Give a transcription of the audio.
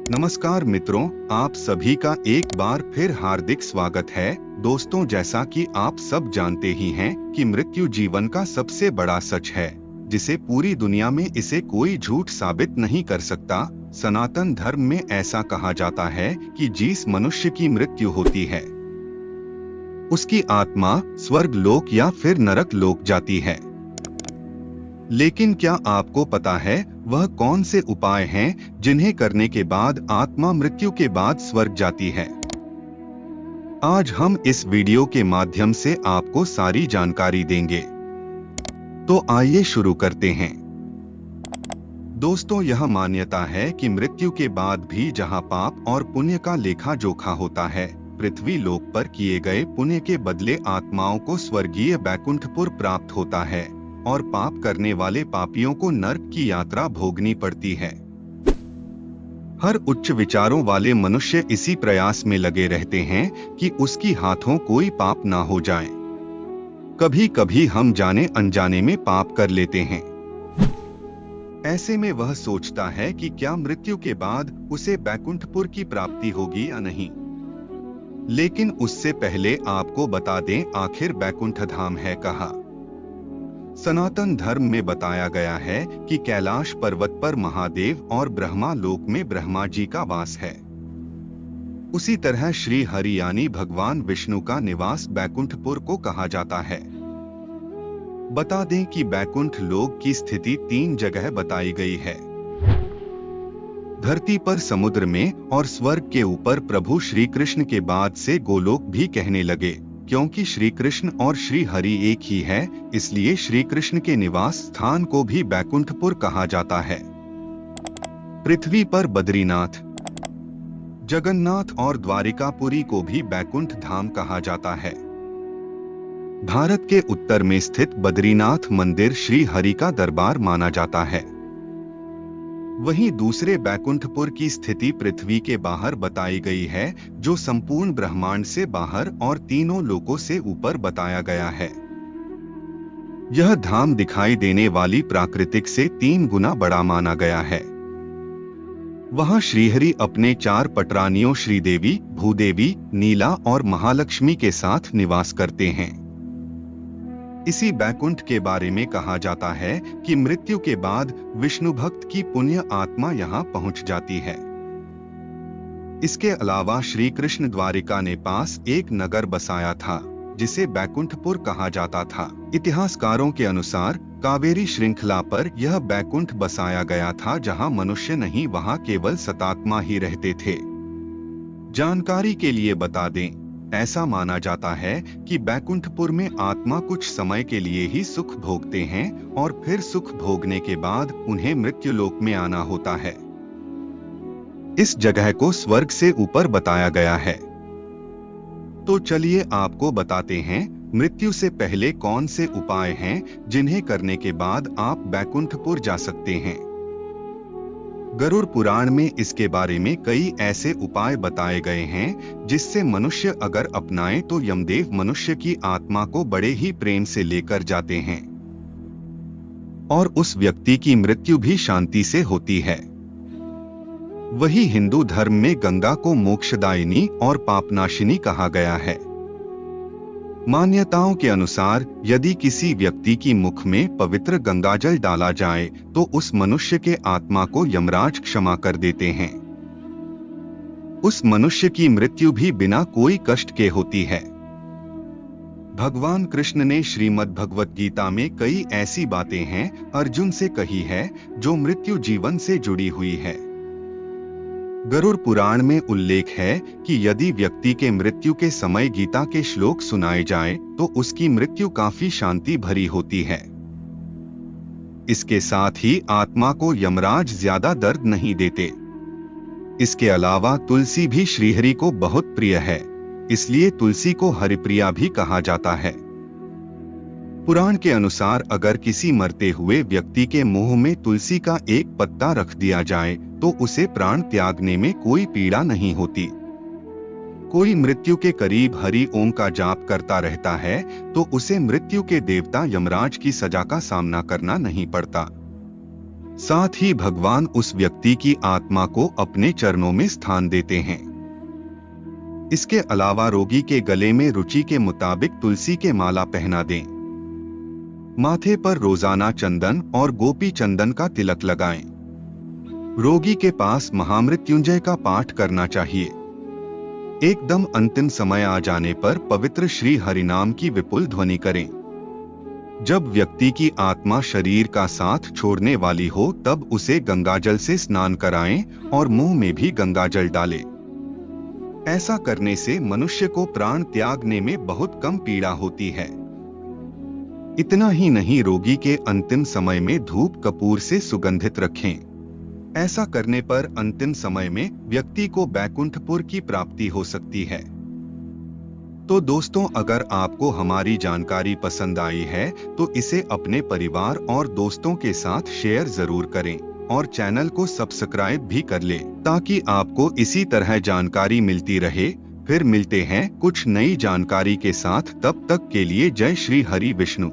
नमस्कार मित्रों, आप सभी का एक बार फिर हार्दिक स्वागत है। दोस्तों, जैसा कि आप सब जानते ही हैं कि मृत्यु जीवन का सबसे बड़ा सच है, जिसे पूरी दुनिया में इसे कोई झूठ साबित नहीं कर सकता। सनातन धर्म में ऐसा कहा जाता है कि जिस मनुष्य की मृत्यु होती है, उसकी आत्मा स्वर्ग लोक या फिर नरक लोक जाती है। लेकिन क्या आपको पता है वह कौन से उपाय हैं जिन्हें करने के बाद आत्मा मृत्यु के बाद स्वर्ग जाती है? आज हम इस वीडियो के माध्यम से आपको सारी जानकारी देंगे। तो आइए शुरू करते हैं। दोस्तों, यह मान्यता है कि मृत्यु के बाद भी जहां पाप और पुण्य का लेखा जोखा होता है, पृथ्वी लोक पर किए गए पुण्य के बदले आत्माओं को स्वर्गीय बैकुंठपुर प्राप्त होता है और पाप करने वाले पापियों को नरक की यात्रा भोगनी पड़ती है। हर उच्च विचारों वाले मनुष्य इसी प्रयास में लगे रहते हैं कि उसकी हाथों कोई पाप ना हो जाए। कभी कभी हम जाने अनजाने में पाप कर लेते हैं। ऐसे में वह सोचता है कि क्या मृत्यु के बाद उसे बैकुंठपुर की प्राप्ति होगी या नहीं। लेकिन उससे पहले आपको बता दें, आखिर बैकुंठ धाम है कहाँ। सनातन धर्म में बताया गया है कि कैलाश पर्वत पर महादेव और ब्रह्मा लोक में ब्रह्मा जी का वास है। उसी तरह श्री हरि यानी भगवान विष्णु का निवास बैकुंठपुर को कहा जाता है। बता दें कि बैकुंठ लोक की स्थिति 3 जगह बताई गई है: धरती पर, समुद्र में और स्वर्ग के ऊपर। प्रभु श्री कृष्ण के बाद से गोलोक भी कहने लगे, क्योंकि श्री कृष्ण और श्री हरि एक ही है, इसलिए श्री कृष्ण के निवास स्थान को भी बैकुंठपुर कहा जाता है। पृथ्वी पर बद्रीनाथ, जगन्नाथ और द्वारिकापुरी को भी बैकुंठ धाम कहा जाता है। भारत के उत्तर में स्थित बद्रीनाथ मंदिर श्री हरि का दरबार माना जाता है। वहीं दूसरे बैकुंठपुर की स्थिति पृथ्वी के बाहर बताई गई है, जो संपूर्ण ब्रह्मांड से बाहर और तीनों लोकों से ऊपर बताया गया है। यह धाम दिखाई देने वाली प्राकृतिक से 3 गुना बड़ा माना गया है। वहां श्रीहरि अपने 4 पटरानियों श्रीदेवी, भूदेवी, नीला और महालक्ष्मी के साथ निवास करते हैं। इसी बैकुंठ के बारे में कहा जाता है कि मृत्यु के बाद विष्णु भक्त की पुण्य आत्मा यहाँ पहुँच जाती है। इसके अलावा श्री कृष्ण द्वारिका ने पास एक नगर बसाया था, जिसे बैकुंठपुर कहा जाता था। इतिहासकारों के अनुसार कावेरी श्रृंखला पर यह बैकुंठ बसाया गया था, जहाँ मनुष्य नहीं, वहाँ केवल सतात्मा ही रहते थे। जानकारी के लिए बता दें, ऐसा माना जाता है कि बैकुंठपुर में आत्मा कुछ समय के लिए ही सुख भोगते हैं और फिर सुख भोगने के बाद उन्हें मृत्यु लोक में आना होता है। इस जगह को स्वर्ग से ऊपर बताया गया है। तो चलिए आपको बताते हैं, मृत्यु से पहले कौन से उपाय हैं जिन्हें करने के बाद आप बैकुंठपुर जा सकते हैं। गरुड़ पुराण में इसके बारे में कई ऐसे उपाय बताए गए हैं जिससे मनुष्य अगर अपनाए तो यमदेव मनुष्य की आत्मा को बड़े ही प्रेम से लेकर जाते हैं और उस व्यक्ति की मृत्यु भी शांति से होती है। वही हिंदू धर्म में गंगा को मोक्षदायिनी और पापनाशिनी कहा गया है। मान्यताओं के अनुसार यदि किसी व्यक्ति की मुख में पवित्र गंगाजल डाला जाए तो उस मनुष्य के आत्मा को यमराज क्षमा कर देते हैं। उस मनुष्य की मृत्यु भी बिना कोई कष्ट के होती है। भगवान कृष्ण ने श्रीमद् भगवत गीता में कई ऐसी बातें हैं अर्जुन से कही है जो मृत्यु जीवन से जुड़ी हुई है। गरुड़ पुराण में उल्लेख है कि यदि व्यक्ति के मृत्यु के समय गीता के श्लोक सुनाए जाएं, तो उसकी मृत्यु काफी शांति भरी होती है। इसके साथ ही आत्मा को यमराज ज्यादा दर्द नहीं देते। इसके अलावा तुलसी भी श्रीहरि को बहुत प्रिय है, इसलिए तुलसी को हरिप्रिया भी कहा जाता है। पुराण के अनुसार अगर किसी मरते हुए व्यक्ति के मुंह में तुलसी का एक पत्ता रख दिया जाए तो उसे प्राण त्यागने में कोई पीड़ा नहीं होती। कोई मृत्यु के करीब हरि ओम का जाप करता रहता है तो उसे मृत्यु के देवता यमराज की सजा का सामना करना नहीं पड़ता। साथ ही भगवान उस व्यक्ति की आत्मा को अपने चरणों में स्थान देते हैं। इसके अलावा रोगी के गले में रुचि के मुताबिक तुलसी के माला पहना दें। माथे पर रोजाना चंदन और गोपी चंदन का तिलक लगाएं। रोगी के पास महामृत्युंजय का पाठ करना चाहिए। एकदम अंतिम समय आ जाने पर पवित्र श्री हरिनाम की विपुल ध्वनि करें। जब व्यक्ति की आत्मा शरीर का साथ छोड़ने वाली हो तब उसे गंगाजल से स्नान कराएं और मुंह में भी गंगाजल डालें। ऐसा करने से मनुष्य को प्राण त्यागने में बहुत कम पीड़ा होती है। इतना ही नहीं, रोगी के अंतिम समय में धूप कपूर से सुगंधित रखें। ऐसा करने पर अंतिम समय में व्यक्ति को बैकुंठपुर की प्राप्ति हो सकती है। तो दोस्तों, अगर आपको हमारी जानकारी पसंद आई है तो इसे अपने परिवार और दोस्तों के साथ शेयर जरूर करें और चैनल को सब्सक्राइब भी कर लें ताकि आपको इसी तरह जानकारी मिलती रहे। फिर मिलते हैं कुछ नई जानकारी के साथ, तब तक के लिए जय श्री हरि विष्णु।